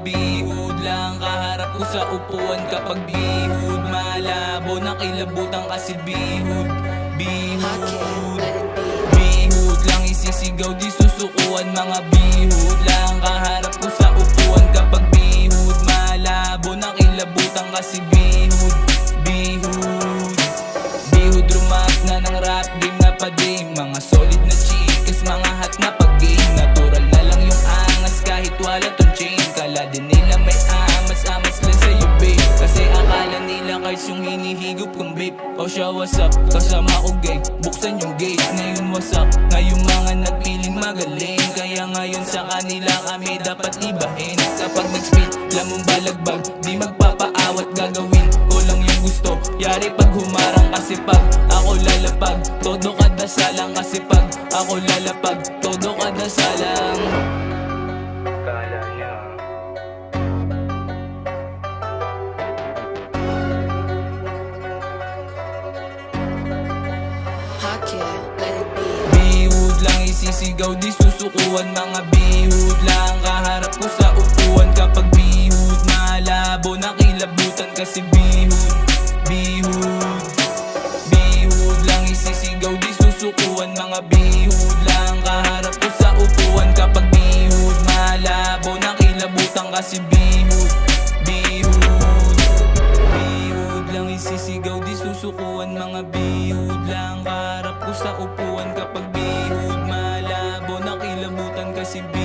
bihud lang kaharap ko sa upuan kapag bihud. Malabo nakilabutan kasi bihud. Bihud lang isisigaw di susukuan. Mga bihud lang kaharap ko sa upuan kapag bihud. Malabo nakilabutan kasi bihud. Bihud rumak na ng rap game na pa-game. Mga solid na chicas, mga hot na pag-game. Natural na lang yung angas kahit wala tong chain. Kala din nila may amas-amas lang sa'yo babe. Kasi akala nila cars yung hinihigop kong babe. O siya what's up, kasama ko gang. Buksan yung gate, ngayon what's up. Ngayong mga nagpiling magaling. Kaya ngayon sa kanila kami dapat ibahin. Kapag nag-spit, lamong balagbag, di magpapaawat gagawin ko lang yung gusto. Yari pag humarang kasi pag ako lalapag, todo kadasalang. Kasi pag ako lalapag, todo kadasalang. Kala niya bihud lang isisigaw di susukuan. Mga bihud lang kaharap ko sa upuan kapag bihud. Malabo nakilabutan kasi bihud. Bihud lang isisigaw di susukuan. Mga bihud lang kaharap ko sa upuan kapag bihud. Malabo nakilabutan kasi bihud. Bihud lang isisigaw di susukuan. Mga bihud lang kaharap ko sa upuan kapag bihud. Malabo nakilabutan kasi bihud.